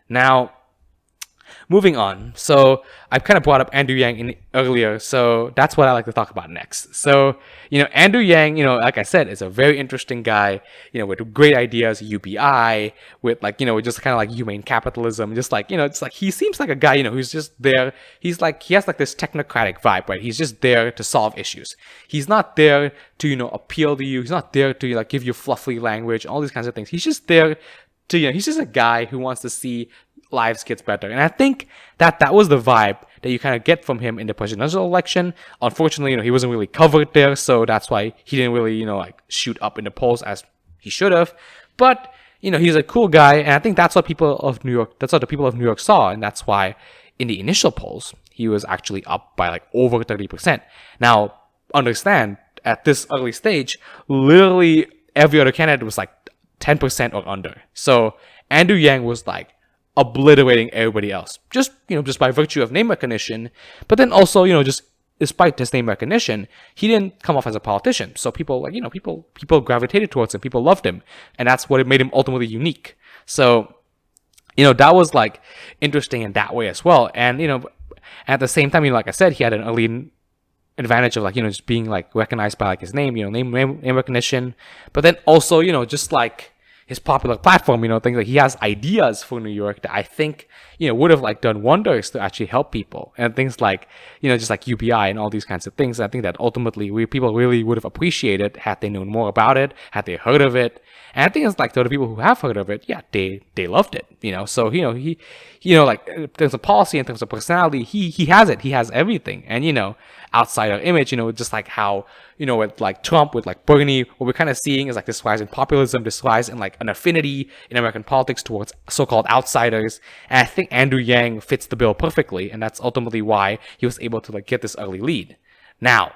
Now, moving on. So I've kind of brought up Andrew Yang earlier, so that's what I like to talk about next. So, Andrew Yang, like I said, is a very interesting guy, with great ideas, UBI, with just kind of like humane capitalism, just like, it's like he seems like a guy, who's just there. He's like, he has like this technocratic vibe, right? He's just there to solve issues. He's not there to, appeal to you. He's not there to like give you fluffy language, all these kinds of things. He's just there to, he's just a guy who wants to see lives gets better. And I think that was the vibe that you kind of get from him in the presidential election. Unfortunately, he wasn't really covered there, so that's why he didn't really, like shoot up in the polls as he should have. But, he's a cool guy, and I think that's what the people of New York saw, and that's why in the initial polls, he was actually up by like over 30%. Now, understand, at this early stage, literally every other candidate was like 10% or under. So Andrew Yang was like obliterating everybody else, just by virtue of name recognition. But then also, just despite his name recognition, he didn't come off as a politician. So people people gravitated towards him, people loved him, and that's what it made him ultimately unique. So, that was like interesting in that way as well. And at the same time, like I said, he had an early advantage of like just being like recognized by like his name, name recognition. But then also, just like his popular platform, things like he has ideas for New York that I think, would have like done wonders to actually help people, and things like, just like UBI and all these kinds of things. I think that ultimately people really would have appreciated had they known more about it, had they heard of it. And I think it's like the people who have heard of it, yeah, they loved it, So, he, like in terms of policy, in terms of personality, he has it, he has everything. And, outsider image, just like how, with like Trump, with like Bernie, what we're kind of seeing is like this rise in populism, this rise in like an affinity in American politics towards so-called outsiders. And I think Andrew Yang fits the bill perfectly, and that's ultimately why he was able to like get this early lead. Now,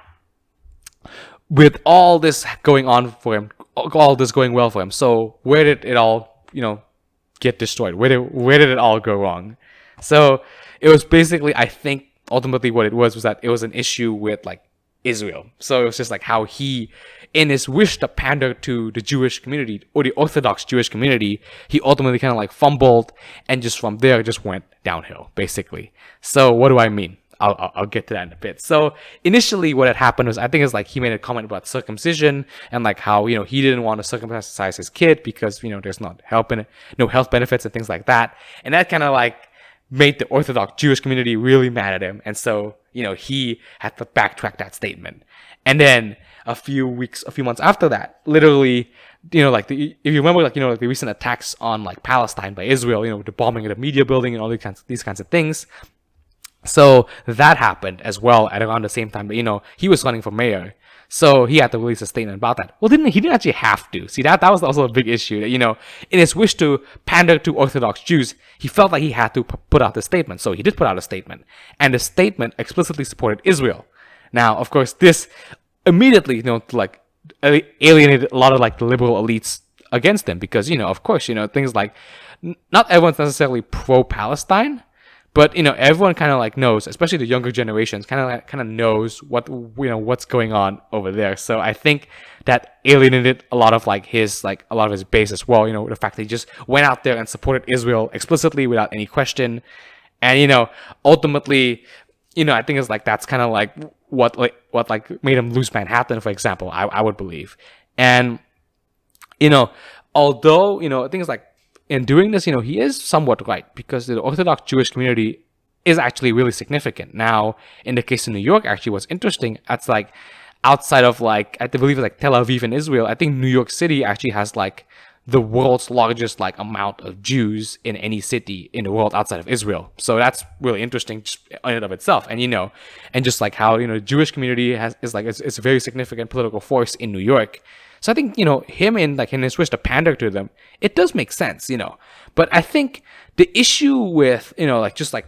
with all this going on for him, all this going well for him, so where did it all, get destroyed? Where did it all go wrong? So it was basically, I think, ultimately what it was that it was an issue with like Israel. So it was just like how he, in his wish to pander to the Jewish community or the Orthodox Jewish community, he ultimately kind of like fumbled, and just from there just went downhill basically. So what do I mean? I'll get to that in a bit. So initially what had happened was, I think it's like he made a comment about circumcision and like how, he didn't want to circumcise his kid because, there's no health benefits and things like that. And that kind of like made the Orthodox Jewish community really mad at him. And so, he had to backtrack that statement. And then a few months after that, literally, if you remember, like, the recent attacks on like Palestine by Israel, the bombing of the media building and all these kinds of things. So that happened as well at around the same time that, he was running for mayor. So he had to release a statement about that. Well, he didn't actually have to. See, that was also a big issue. That, in his wish to pander to Orthodox Jews, he felt like he had to put out a statement. So he did put out a statement. And the statement explicitly supported Israel. Now, of course, this immediately, like alienated a lot of like the liberal elites against him. Because, of course, things like, not everyone's necessarily pro-Palestine. But everyone kind of like knows, especially the younger generations, kind of knows what's going on over there. So I think that alienated a lot of his base as well. The fact that he just went out there and supported Israel explicitly without any question, and ultimately, I think it's like that's kind of like what made him lose Manhattan, for example. I would believe, and although things like. In doing this, he is somewhat right, because the Orthodox Jewish community is actually really significant. Now, in the case of New York, actually, what's interesting, that's like outside of like, I believe it's like Tel Aviv and Israel, I think New York City actually has like the world's largest like amount of Jews in any city in the world outside of Israel. So that's really interesting just in and of itself. And and just like how Jewish community is a very significant political force in New York. So I think, him in his wish to pander to them, it does make sense, But I think the issue with, just like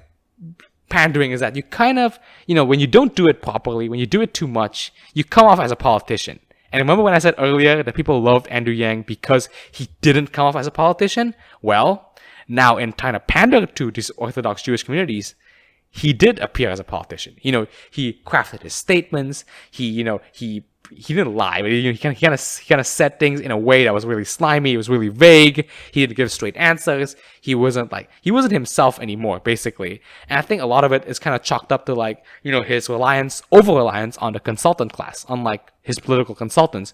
pandering is that you kind of, when you don't do it properly, when you do it too much, you come off as a politician. And remember when I said earlier that people loved Andrew Yang because he didn't come off as a politician? Well, now in trying to pander to these Orthodox Jewish communities, he did appear as a politician. He crafted his statements. He he didn't lie, but he kind of said things in a way that was really slimy. It was really vague. He didn't give straight answers. He wasn't himself anymore, basically. And I think a lot of it is kind of chalked up to like, his over reliance on the consultant class, unlike his political consultants,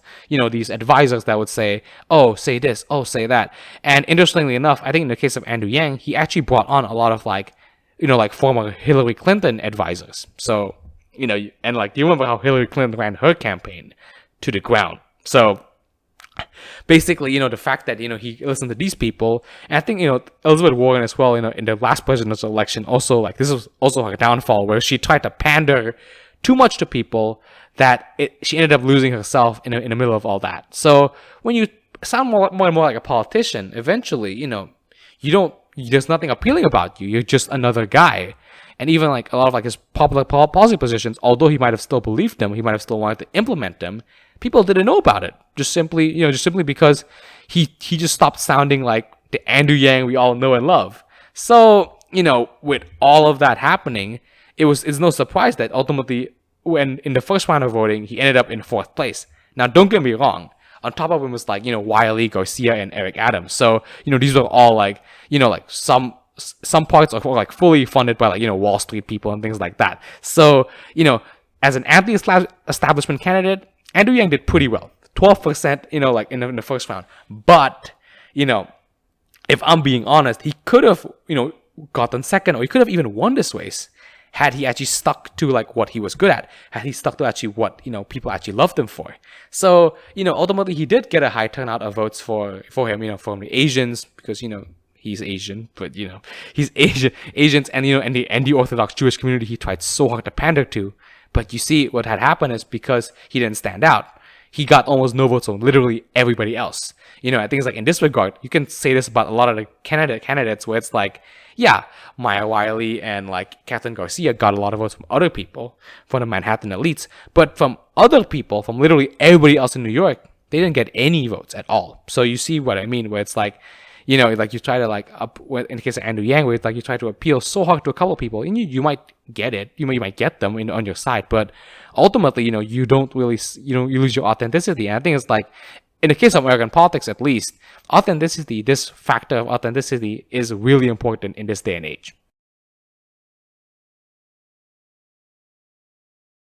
these advisors that would say, oh, say this, oh, say that. And interestingly enough, I think in the case of Andrew Yang, he actually brought on a lot of like former Hillary Clinton advisors. So, and like, do you remember how Hillary Clinton ran her campaign to the ground? So basically, the fact that, he listened to these people, and I think, Elizabeth Warren as well, in the last presidential election, also like, this was also like a downfall where she tried to pander too much to people that she ended up losing herself in the middle of all that. So when you sound more and more like a politician, eventually, there's nothing appealing about you. You're just another guy. And even like a lot of like his popular policy positions, although he might have still believed them, he might have still wanted to implement them, people didn't know about it. Just simply because he just stopped sounding like the Andrew Yang we all know and love. So, with all of that happening, it's no surprise that ultimately, when in the first round of voting, he ended up in 4th place. Now, don't get me wrong. On top of him was like, Wiley, Garcia, and Eric Adams. So, these were all like, like some parts are like fully funded by like, Wall Street people and things like that. So, as an anti-establishment candidate, Andrew Yang did pretty well. 12%, like in the first round. But, if I'm being honest, he could have, gotten second, or he could have even won this race had he actually stuck to like what he was good at, had he stuck to actually what people actually loved him for. So ultimately he did get a high turnout of votes for him, from the Asians, because he's Asian, but he's Asians, and and the Orthodox Jewish community he tried so hard to pander to. But you see, what had happened is because he didn't stand out, he got almost no votes from literally everybody else. I think it's like, in this regard, you can say this about a lot of the candidates where it's like, yeah, Maya Wiley and like Catherine Garcia got a lot of votes from other people, from the Manhattan elites, but from other people, from literally everybody else in New York, they didn't get any votes at all. So you see what I mean, where it's like, like you try to like in the case of Andrew Yang, where it's like you try to appeal so hard to a couple of people, and you might get it, you might get them on your side, but ultimately, you don't really, you lose your authenticity. And I think it's like, in the case of American politics, at least, authenticity, this factor of authenticity, is really important in this day and age.